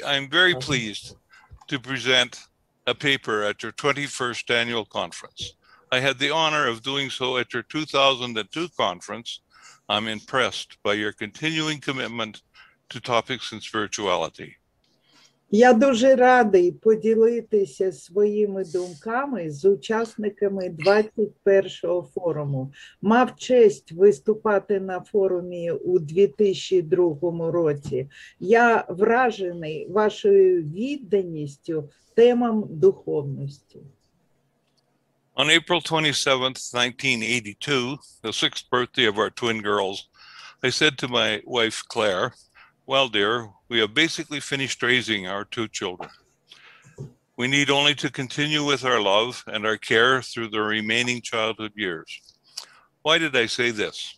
I'm very pleased to present a paper at your 21st annual conference. I had the honor of doing so at your 2002 conference. I'm impressed by your continuing commitment to topics in spirituality. Я дуже радий поділитися своїми думками з учасниками 21-го форуму. Мав честь виступати на форумі у 2002 році. Я вражений вашою відданістю темам духовності. On April 27th, 1982, the 6th birthday of our twin girls, I said to my wife, Claire, "Well, dear, we have basically finished raising our two children. We need only to continue with our love and our care through the remaining childhood years." Why did I say this?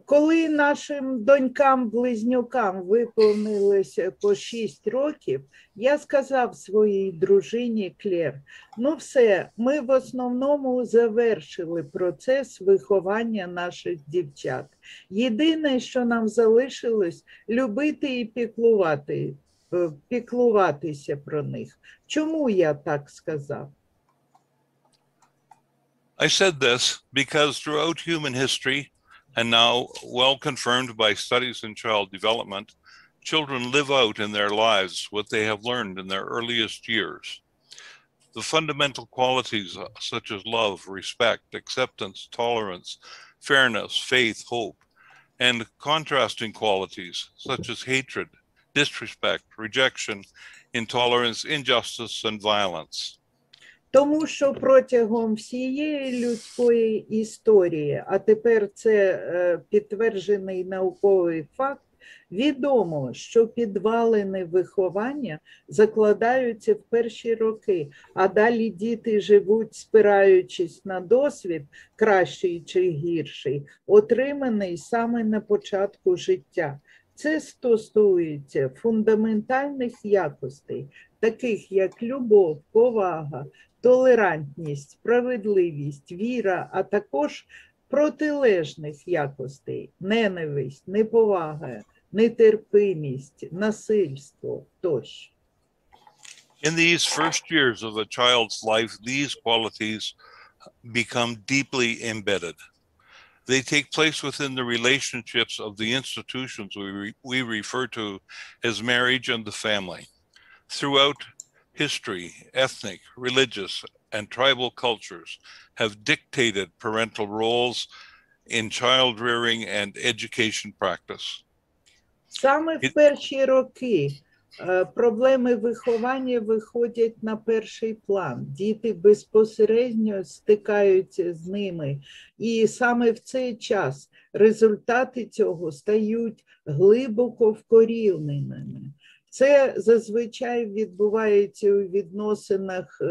Коли нашим донькам-близнюкам виповнилося по 6 років, я сказав своїй дружині Клер, ну все, ми в основному завершили процес виховання наших дівчат. Єдине, що нам залишилось, любити і піклуватися про них. Чому я так сказав? I said this because throughout human history, and now well confirmed by studies in child development, children live out in their lives what they have learned in their earliest years. The fundamental qualities such as love, respect, acceptance, tolerance, fairness, faith, hope, and contrasting qualities such as hatred, disrespect, rejection, intolerance, injustice, and violence. Тому що протягом всієї людської історії, а тепер це підтверджений науковий факт, відомо, що підвалини виховання закладаються в перші роки, а далі діти живуть, спираючись на досвід, кращий чи гірший, отриманий саме на початку життя. Це стосується фундаментальних якостей, таких як любов, повага, толерантність, справедливість, віра, а також протилежних якостей, ненависть, неповага, нетерпимість, насильство тощо. In these first years of a child's life, these qualities become deeply embedded. They take place within the relationships of the institutions we refer to as marriage and the family. Throughout history, ethnic, religious, and tribal cultures have dictated parental roles in child rearing and education practice. Саме в перші роки проблеми виховання виходять на перший план. Діти безпосередньо стикаються з ними. І саме в цей час результати цього стають глибоко вкоріненими. Це зазвичай відбувається у відносинах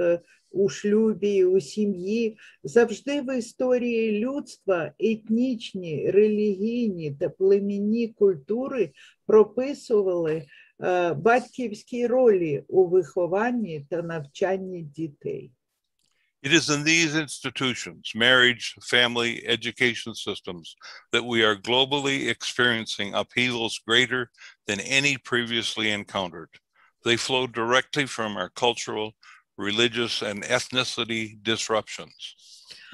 у шлюбі, у сім'ї. Завжди в історії людства етнічні, релігійні та племінні культури прописували батьківські ролі у вихованні та навчанні дітей. It is in these institutions, marriage, family, education systems, that we are globally experiencing upheavals greater than any previously encountered. They flow directly from our cultural, religious, and ethnicity disruptions.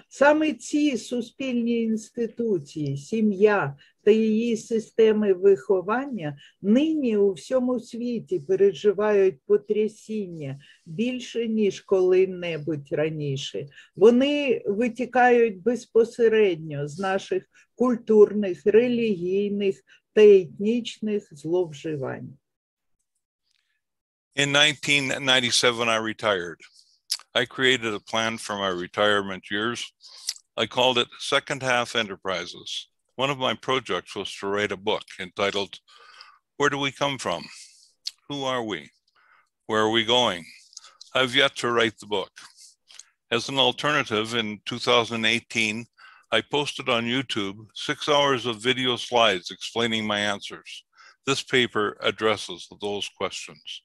Саме ці суспільні інституції, сім'я та її системи виховання нині у всьому світі переживають потрясіння більше, ніж коли-небудь раніше. Вони витікають безпосередньо з наших культурних, релігійних та етнічних зловживань. In 1997, I retired. I created a plan for my retirement years. I called it Second Half Enterprises. One of my projects was to write a book entitled, Where Do We Come From? Who Are We? Where Are We Going? I've yet to write the book. As an alternative, in 2018, I posted on YouTube 6 hours of video slides explaining my answers. This paper addresses those questions.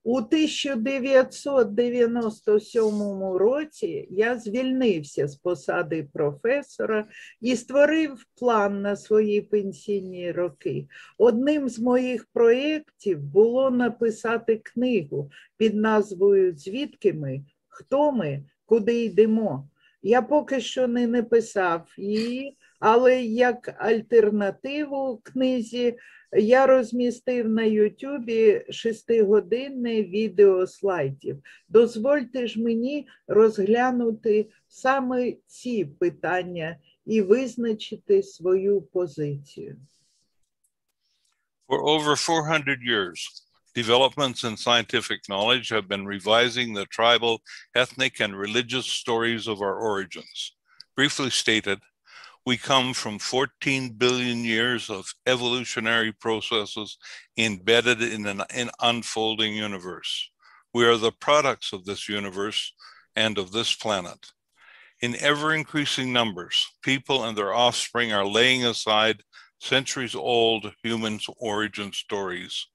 У 1997 році я звільнився з посади професора і створив план на свої пенсійні роки. Одним з моїх проєктів було написати книгу під назвою «Звідки ми? Хто ми? Куди йдемо?». Я поки що не написав її, але як альтернативу книзі я розмістив на Ютубі 6-годинне відео слайдів. Дозвольте ж мені розглянути саме ці питання і визначити свою позицію. For over 400 years, developments in scientific knowledge have been revising the tribal, ethnic, and religious stories of our origins. Briefly stated, we come from 14 billion years of evolutionary processes embedded in an unfolding universe. We are the products of this universe and of this planet. In ever-increasing numbers, people and their offspring are laying aside centuries-old human origin stories.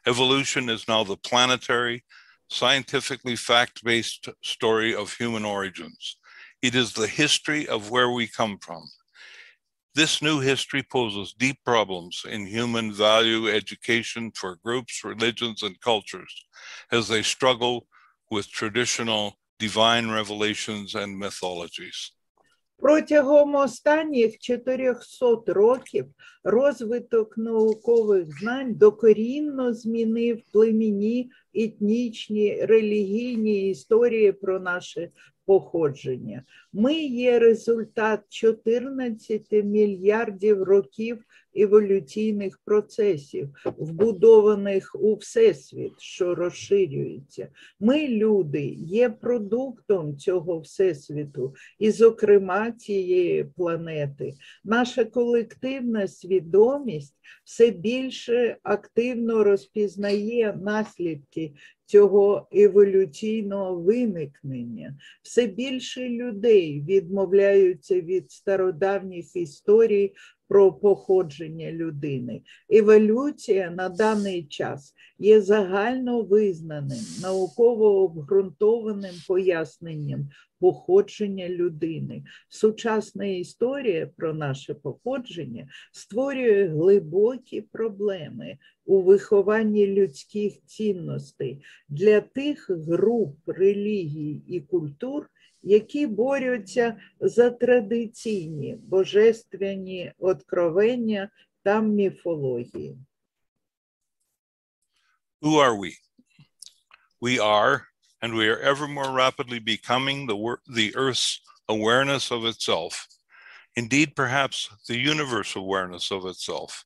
Evolution is now the planetary, scientifically fact-based story of human origins. It is the history of where we come from. This new history poses deep problems in human value education for groups, religions, and cultures as they struggle with traditional divine revelations and mythologies. Протягом останніх 400 років розвиток наукових знань докорінно змінив племінні, етнічні, релігійні історії про наше походження. Ми є результат 14 мільярдів років еволюційних процесів, вбудованих у Всесвіт, що розширюється. Ми, люди, є продуктом цього Всесвіту і, зокрема, цієї планети. Наша колективна свідомість все більше активно розпізнає наслідки цього еволюційного виникнення. Все більше людей відмовляються від стародавніх історій про походження людини. Еволюція на даний час є загально визнаним, науково обґрунтованим поясненням походження людини. Сучасна історія про наше походження створює глибокі проблеми у вихованні людських цінностей для тих груп, релігій і культур, які борються за традиційні божественні откровення та міфології. Who are we? We are, and we are ever more rapidly becoming the Earth's awareness of itself. Indeed, perhaps the universe awareness of itself.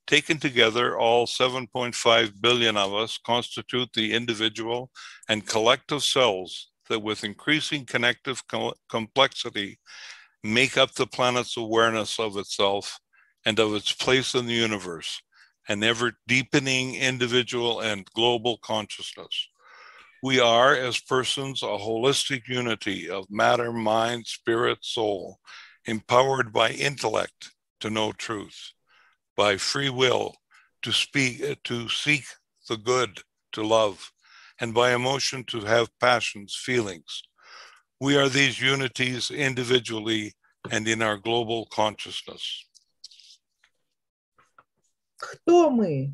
Taken together, all 7.5 billion of us constitute the individual and collective cells that with increasing connective complexity make up the planet's awareness of itself and of its place in the universe, an ever deepening individual and global consciousness. We are, as persons, a holistic unity of matter, mind, spirit, soul, empowered by intellect to know truth, by free will to seek the good, to love, and by emotion to have passions, feelings. We are these unities individually and in our global consciousness. Хто ми?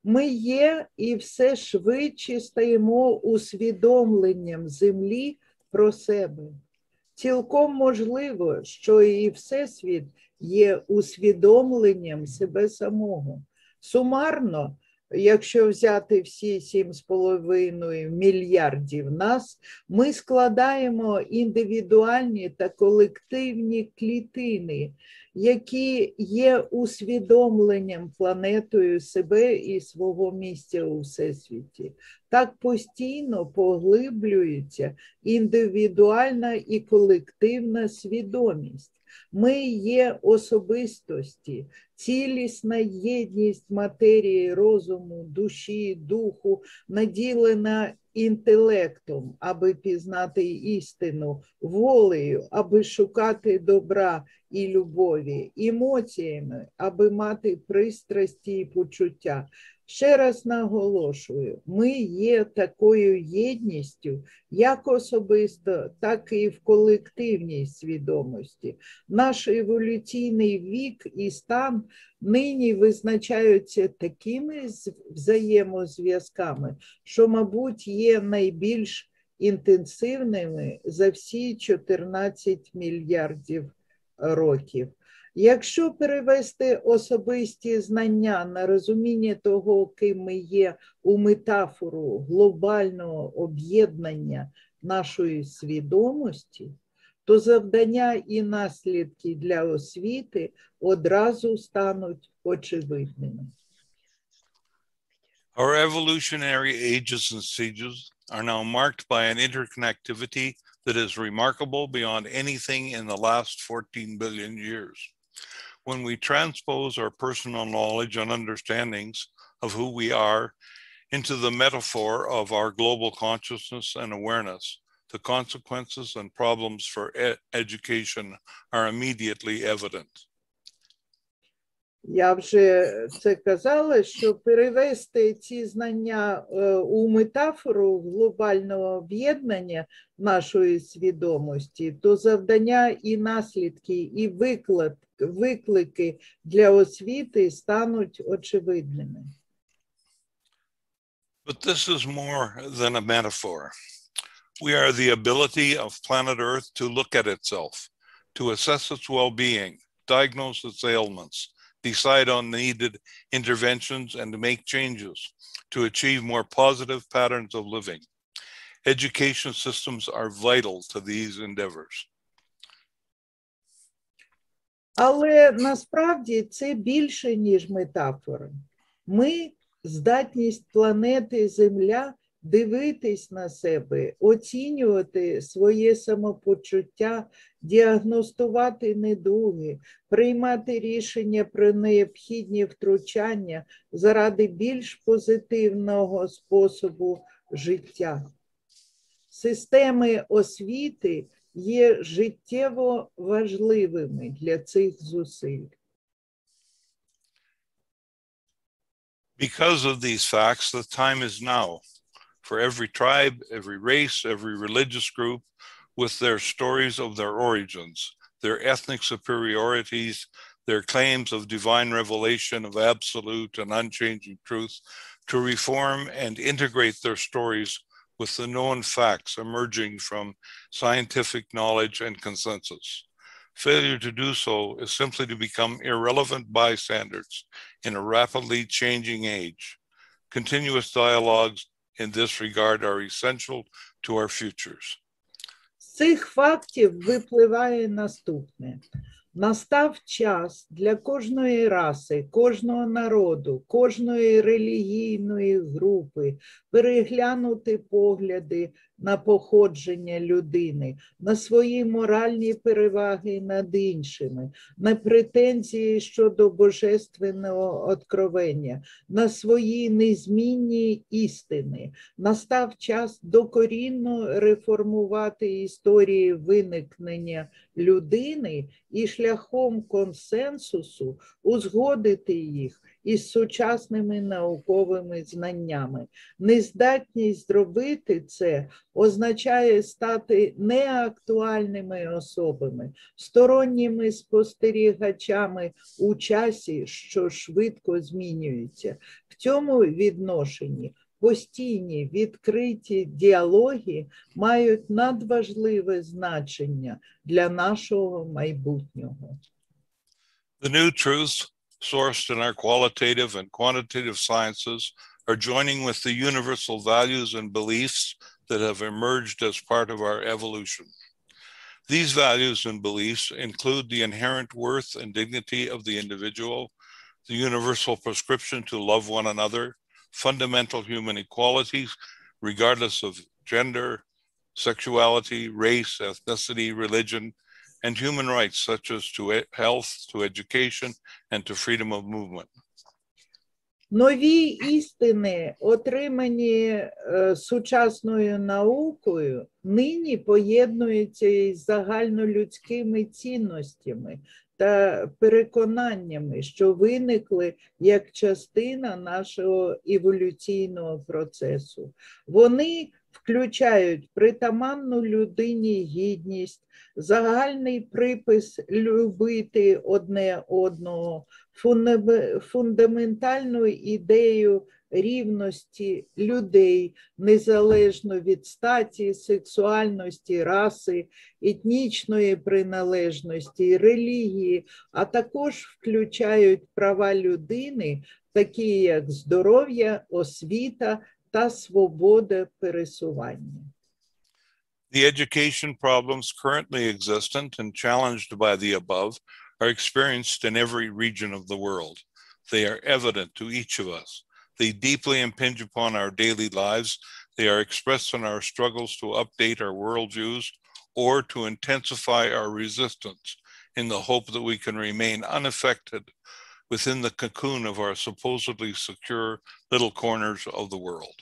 Ми є і все швидше стаємо усвідомленням землі про себе. Цілком можливо, що і Всесвіт є усвідомленням себе самого. Сумарно, якщо взяти всі 7,5 мільярдів нас, ми складаємо індивідуальні та колективні клітини, які є усвідомленням планетою себе і свого місця у Всесвіті. Так постійно поглиблюється індивідуальна і колективна свідомість. Ми є особистості, цілісна єдність матерії, розуму, душі, духу, наділена інтелектом, аби пізнати істину, волею, аби шукати добра і любові, емоціями, аби мати пристрасті і почуття. Ще раз наголошую, ми є такою єдністю, як особисто, так і в колективній свідомості. Наш еволюційний вік і стан нині визначаються такими взаємозв'язками, що, мабуть, є найбільш інтенсивними за всі 14 мільярдів років. Якщо перевести особисті знання на розуміння того, ким ми є, у метафору глобального об'єднання нашої свідомості, то завдання і наслідки для освіти одразу стануть очевидними. Our evolutionary ages and stages are now marked by an interconnectivity that is remarkable beyond anything in the last 14 billion years. When we transpose our personal knowledge and understandings of who we are into the metaphor of our global consciousness and awareness, the consequences and problems for education are immediately evident. Я вже це казала, що перевести ці знання у метафору глобального об'єднання нашої свідомості, то завдання і наслідки, і виклики для освіти стануть очевидними. But this is more than a metaphor. We are the ability of planet Earth to look at itself, to assess its well-being, diagnose its ailments, decide on needed interventions, and to make changes to achieve more positive patterns of living. Education systems are vital to these endeavors. Але насправді це більше, ніж метафора. Ми – здатність планети Земля дивитись на себе, оцінювати своє самопочуття, діагностувати недуги, приймати рішення про необхідні втручання заради більш позитивного способу життя. Системи освіти є життєво важливими для цих зусиль. Because of these facts, the time is now for every tribe, every race, every religious group with their stories of their origins, their ethnic superiorities, their claims of divine revelation of absolute and unchanging truth, to reform and integrate their stories with the known facts emerging from scientific knowledge and consensus. Failure to do so is simply to become irrelevant bystanders in a rapidly changing age. Continuous dialogues in this regard are essential to our futures. З цих фактів випливає наступне. Настав час для кожної раси, кожного народу, кожної релігійної групи переглянути погляди на походження людини, на свої моральні переваги над іншими, на претензії щодо божественного откровення, на свої незмінні істини. Настав час докорінно реформувати історії виникнення людини і шляхом консенсусу узгодити їх із сучасними науковими знаннями. Нездатність зробити це означає стати неактуальними особами, сторонніми спостерігачами у часі, що швидко змінюється. В цьому відношенні постійні відкриті діалоги мають надважливе значення для нашого майбутнього. The new truths sourced in our qualitative and quantitative sciences are joining with the universal values and beliefs that have emerged as part of our evolution. These values and beliefs include the inherent worth and dignity of the individual, the universal prescription to love one another, fundamental human equalities, regardless of gender, sexuality, race, ethnicity, religion, and human rights such as to health, to education, and to freedom of movement. Нові істини, отримані сучасною наукою, нині поєднуються із загальнолюдськими цінностями та переконаннями, що виникли як частина нашого еволюційного процесу. Вони включають притаманну людині гідність, загальний припис любити одне одного, фундаментальну ідею рівності людей, незалежно від статі, сексуальності, раси, етнічної приналежності, релігії, а також включають права людини, такі як здоров'я, освіта та свобода пересування. The education problems currently existent and challenged by the above are experienced in every region of the world. They are evident to each of us. They deeply impinge upon our daily lives. They are expressed in our struggles to update our worldviews or to intensify our resistance in the hope that we can remain unaffected within the cocoon of our supposedly secure little corners of the world.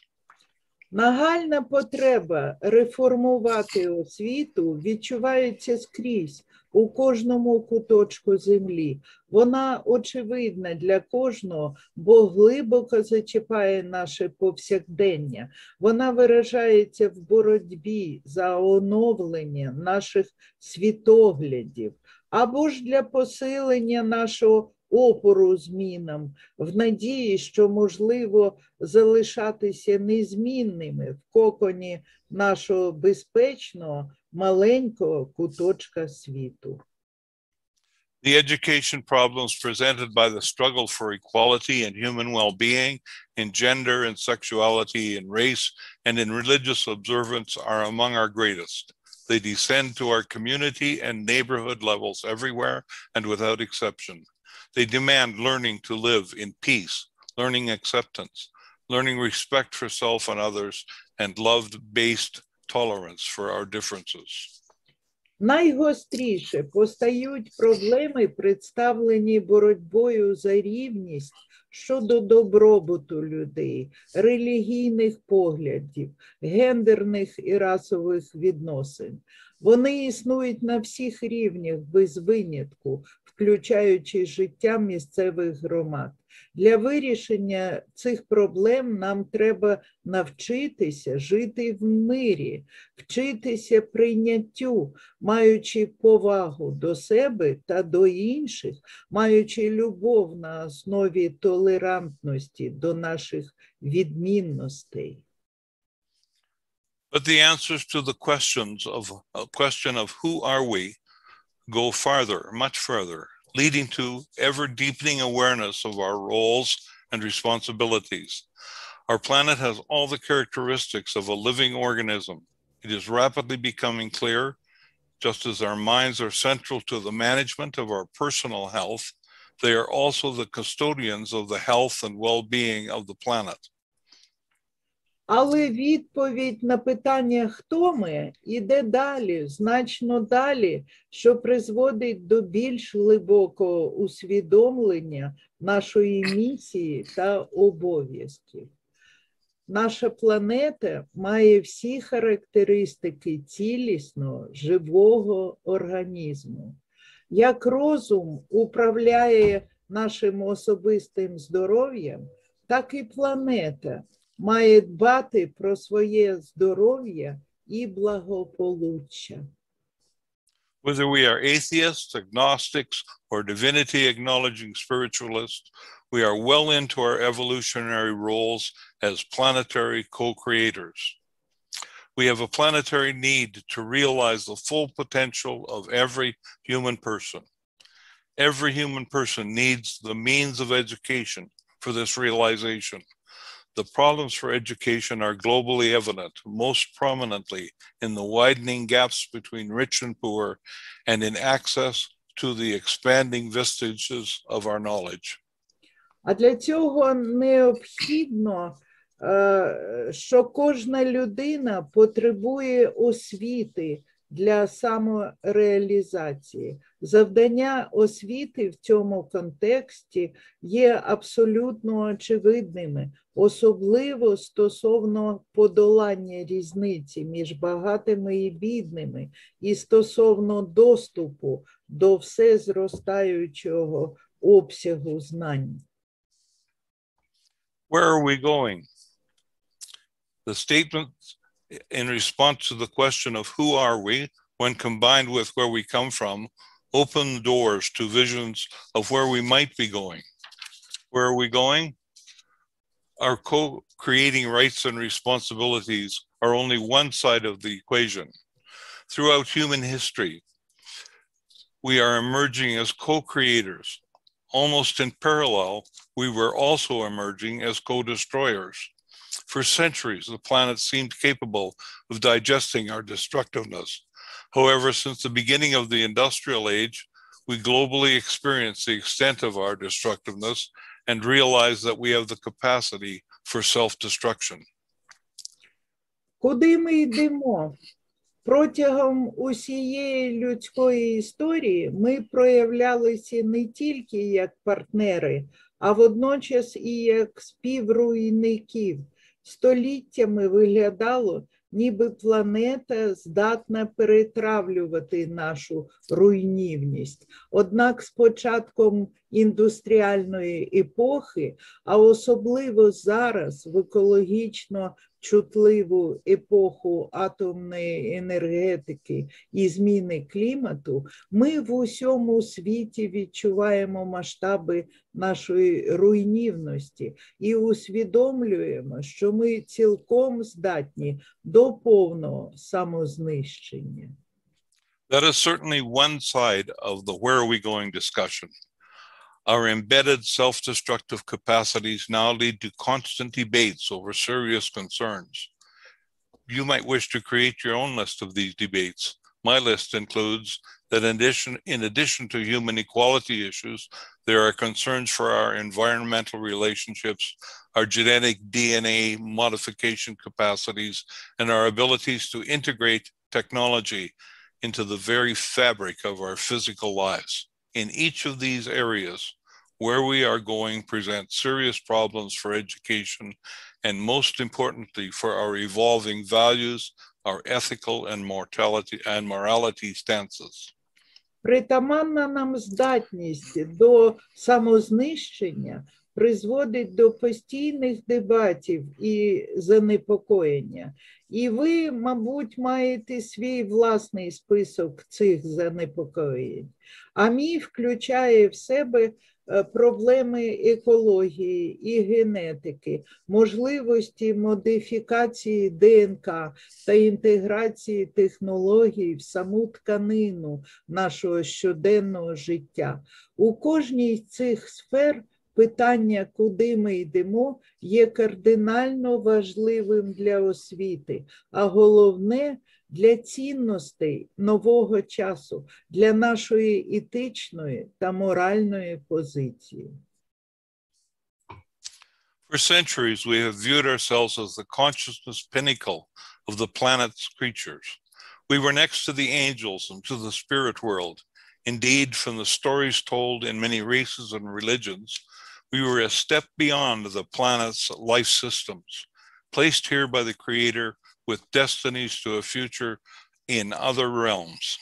Нагальна потреба реформувати освіту відчувається скрізь, у кожному куточку землі. Вона очевидна для кожного, бо глибоко зачіпає наше повсякдення. Вона виражається в боротьбі за оновлення наших світоглядів, або ж для посилення нашого опору змінам, в надії, що можливо залишатися незмінними в коконі нашого безпечного маленького куточка світу. The education problems presented by the struggle for equality and human well-being in gender and sexuality, in race, and in religious observance are among our greatest. They descend to our community and neighborhood levels everywhere and without exception. They demand learning to live in peace, learning acceptance, learning respect for self and others, and love-based tolerance for our differences. Найгостріше постають проблеми, представлені боротьбою за рівність щодо добробуту людей, релігійних поглядів, гендерних і расових відносин. Вони існують на всіх рівнях без винятку, включаючи життя місцевих громад. Для вирішення цих проблем нам треба навчитися жити в мирі, вчитися прийняттю, маючи повагу до себе та до інших, маючи любов на основі толерантності до наших відмінностей. But the answers to the question of who are we go farther, much further, leading to ever-deepening awareness of our roles and responsibilities. Our planet has all the characteristics of a living organism. It is rapidly becoming clear, just as our minds are central to the management of our personal health, they are also the custodians of the health and well-being of the planet. Але відповідь на питання «хто ми?» іде далі, значно далі, що призводить до більш глибокого усвідомлення нашої місії та обов'язків. Наша планета має всі характеристики цілісного, живого організму. Як розум управляє нашим особистим здоров'ям, так і планета має дбати про своє здоров'я і благополуччя. Whether we are atheists, agnostics, or divinity-acknowledging spiritualists, we are well into our evolutionary roles as planetary co-creators. We have a planetary need to realize the full potential of every human person. Every human person needs the means of education for this realization. The problems for education are globally evident, most prominently in the widening gaps between rich and poor, and in access to the expanding vestiges of our knowledge. А для цього необхідно, що кожна людина потребує освіти для самореалізації. Завдання освіти в цьому контексті є абсолютно очевидними, особливо стосовно подолання різниці між багатими і бідними і стосовно доступу до всезростаючого обсягу знань. Where are we going? The statement in response to the question of who are we, when combined with where we come from, open doors to visions of where we might be going. Where are we going? Our co-creating rights and responsibilities are only one side of the equation. Throughout human history, we are emerging as co-creators. Almost in parallel, we were also emerging as co-destroyers. For centuries, the planet seemed capable of digesting our destructiveness. However, since the beginning of the industrial age, we globally experienced the extent of our destructiveness and realized that we have the capacity for self-destruction. Куди ми йдемо? Протягом усієї людської історії ми проявлялися не тільки як партнери, а водночас і як співруйнників. Століттями виглядало, ніби планета здатна перетравлювати нашу руйнівність. Однак з початком індустріальної епохи, а особливо зараз в екологічно чутливу епоху атомної енергетики і зміни клімату, ми в усьому світі відчуваємо масштаби нашої руйнівності і усвідомлюємо, що ми цілком здатні до повного самознищення. That is certainly one side of the where are we going discussion. Our embedded self-destructive capacities now lead to constant debates over serious concerns. You might wish to create your own list of these debates. My list includes that in addition to human equality issues, there are concerns for our environmental relationships, our genetic DNA modification capacities, and our abilities to integrate technology into the very fabric of our physical lives. In each of these areas, where we are going presents serious problems for education and, most importantly, for our evolving values, our ethical and morality stances. Притаманна нам здатність до самознищення призводить до постійних дебатів і занепокоєння. І ви, мабуть, маєте свій власний список цих занепокоєнь. А мій включає в себе проблеми екології і генетики, можливості модифікації ДНК та інтеграції технологій в саму тканину нашого щоденного життя. У кожній з цих сфер питання, куди ми йдемо, є кардинально важливим для освіти, а головне – для цінностей нового часу, для нашої етичної та моральної позиції. For centuries, we have viewed ourselves as the consciousness pinnacle of the planet's creatures. We were next to the angels and to the spirit world. Indeed, from the stories told in many races and religions, we were a step beyond the planet's life systems, placed here by the Creator with destinies to a future in other realms.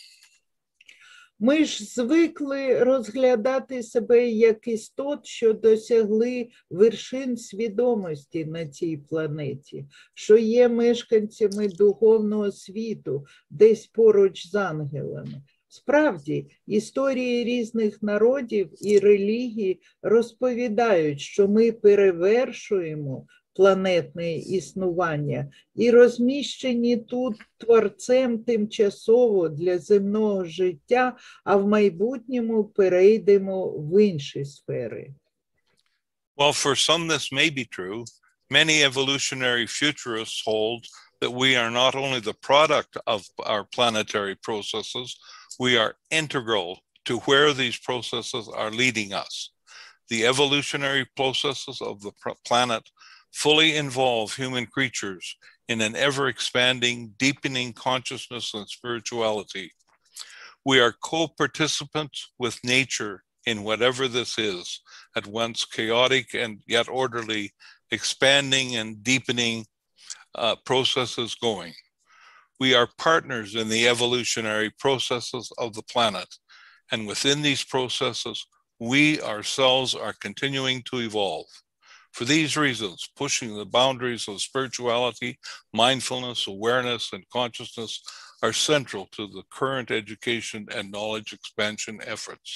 Ми ж звикли розглядати себе як істот, що досягли вершин свідомості на цій планеті, що є мешканцями духовного світу, десь поруч з ангелами. Справді, історії різних народів і релігій розповідають, що ми перевершуємо планетне існування і розміщені тут творцем тимчасово для земного життя, а в майбутньому перейдемо в інші сфери. While for some this may be true, many evolutionary futurists hold that we are not only the product of our planetary processes, we are integral to where these processes are leading us. The evolutionary processes of the planet fully involve human creatures in an ever-expanding, deepening consciousness and spirituality. We are co-participants with nature in whatever this is, at once chaotic and yet orderly, expanding and deepening processes going. We are partners in the evolutionary processes of the planet, and within these processes, we ourselves are continuing to evolve. For these reasons, pushing the boundaries of spirituality, mindfulness, awareness, and consciousness are central to the current education and knowledge expansion efforts.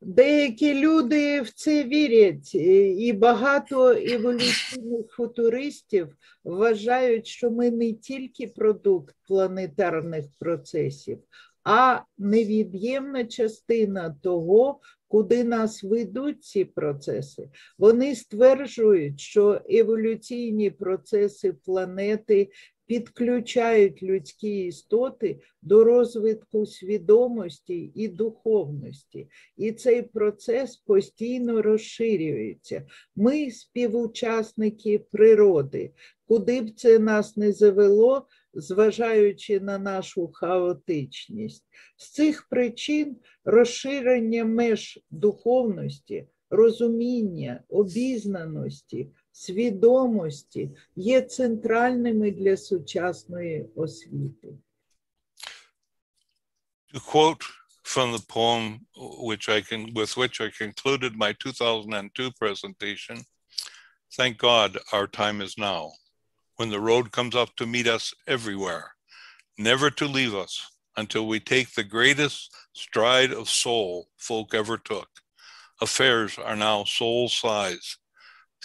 Деякі люди в це вірять, і багато еволюційних футуристів вважають, що ми не тільки продукт планетарних процесів, а невід'ємна частина того, куди нас ведуть ці процеси. Вони стверджують, що еволюційні процеси планети підключають людські істоти до розвитку свідомості і духовності. І цей процес постійно розширюється. Ми співучасники природи. Куди б це нас не завело, зважаючи на нашу хаотичність. З цих причин розширення меж духовності, розуміння, обізнаності, свідомості є центральними для сучасної освіти. To quote from the poem with which I concluded my 2002 presentation, "Thank God our time is now, when the road comes up to meet us everywhere, never to leave us until we take the greatest stride of soul folk ever took. Affairs are now soul size.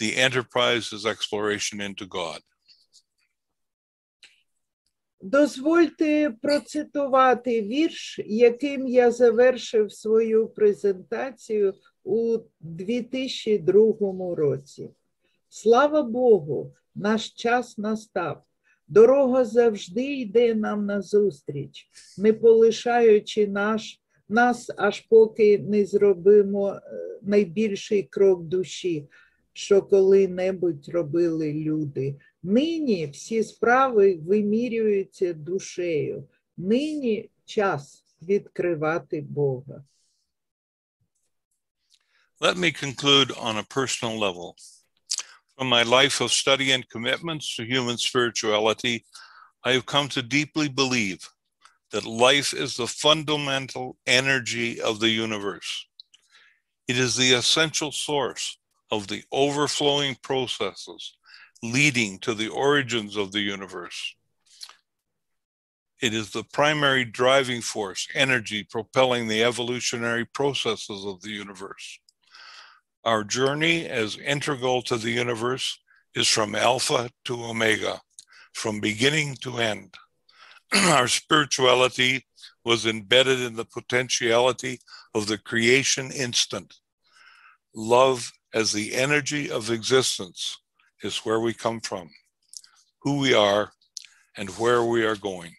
The enterprise is exploration into God." Дозвольте процитувати вірш, яким я завершив свою презентацію у 2002 році. Слава Богу, наш час настав. Дорога завжди йде нам назустріч, не полишаючи нас, аж поки не зробимо найбільший крок душі, що коли-небудь робили люди. Нині всі справи вимірюються душею. Нині час відкривати Бога. Let me conclude on a personal level. From my life of study and commitments to human spirituality, I have come to deeply believe that life is the fundamental energy of the universe. It is the essential source of the overflowing processes leading to the origins of the universe. It is the primary driving force, energy propelling the evolutionary processes of the universe. Our journey as integral to the universe is from alpha to omega, from beginning to end. Our spirituality was embedded in the potentiality of the creation instant. Love as the energy of existence is where we come from, who we are, and where we are going.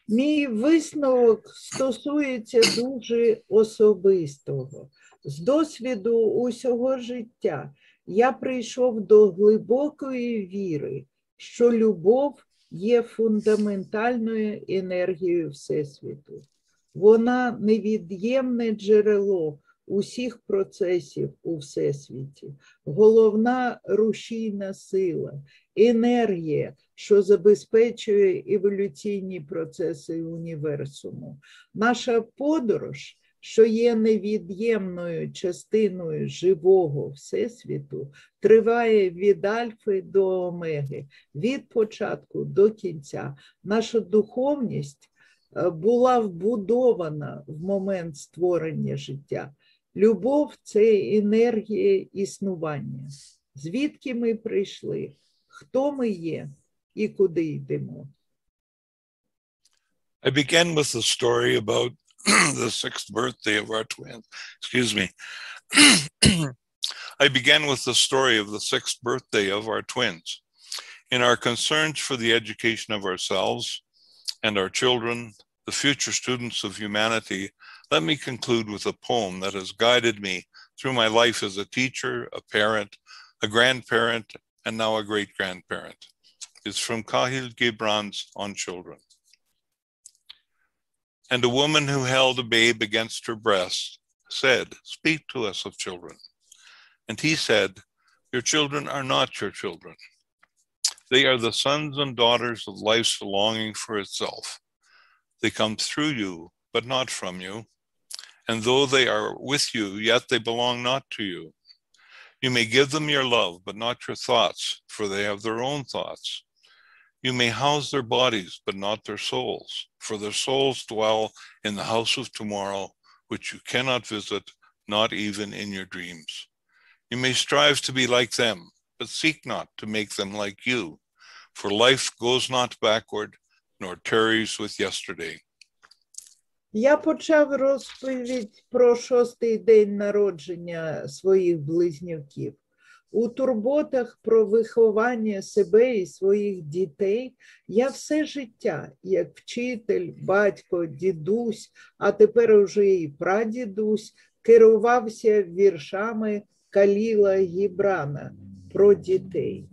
Мій висновок стосується дуже особистого. З досвіду усього життя я прийшов до глибокої віри, що любов є фундаментальною енергією Всесвіту. Вона невід'ємне джерело усіх процесів у Всесвіті, головна рушійна сила, енергія, що забезпечує еволюційні процеси універсуму. Наша подорож, що є невід'ємною частиною живого Всесвіту, триває від альфи до омеги, від початку до кінця. Наша духовність була вбудована в момент створення життя. Любов – це енергія існування. Звідки ми прийшли, хто ми є і куди йдемо. I began with the story about the sixth birthday of our twins. Excuse me. I began with the story of the sixth birthday of our twins. In our concerns for the education of ourselves and our children, the future students of humanity, let me conclude with a poem that has guided me through my life as a teacher, a parent, a grandparent, and now a great-grandparent. It's from Kahil Gibran's On Children. And a woman who held a babe against her breast said, "Speak to us of children." And he said, "Your children are not your children. They are the sons and daughters of life's longing for itself. They come through you, but not from you. And though they are with you, yet they belong not to you. You may give them your love, but not your thoughts, for they have their own thoughts. You may house their bodies, but not their souls, for their souls dwell in the house of tomorrow, which you cannot visit, not even in your dreams. You may strive to be like them, but seek not to make them like you, for life goes not backward, nor tarries with yesterday." Я почав розповідь про 6-й день народження своїх близнюків. У турботах про виховання себе і своїх дітей я все життя, як вчитель, батько, дідусь, а тепер уже і прадідусь, керувався віршами Каліла Гібрана про дітей.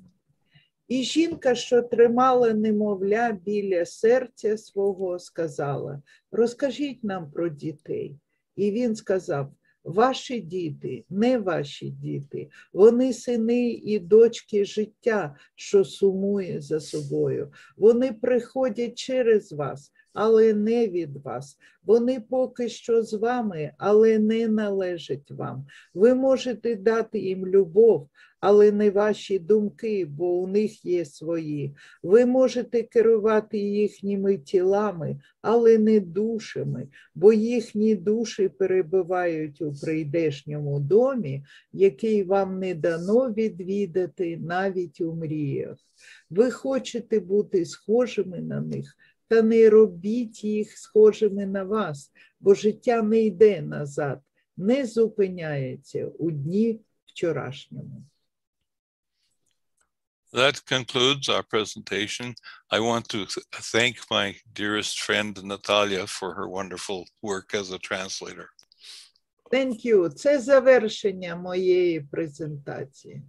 І жінка, що тримала немовля біля серця свого, сказала: "Розкажіть нам про дітей." І він сказав: "Ваші діти, не ваші діти. Вони сини і дочки життя, що сумує за собою. Вони приходять через вас, але не від вас. Вони поки що з вами, але не належать вам. Ви можете дати їм любов, але не ваші думки, бо у них є свої. Ви можете керувати їхніми тілами, але не душами, бо їхні душі перебувають у прийдешньому домі, який вам не дано відвідати навіть у мріях. Ви хочете бути схожими на них, та не робіть їх схожими на вас, бо життя не йде назад, не зупиняється у дні вчорашньому." That concludes our presentation. I want to thank my dearest friend Natalia for her wonderful work as a translator. Thank you. Це завершення моєї презентації.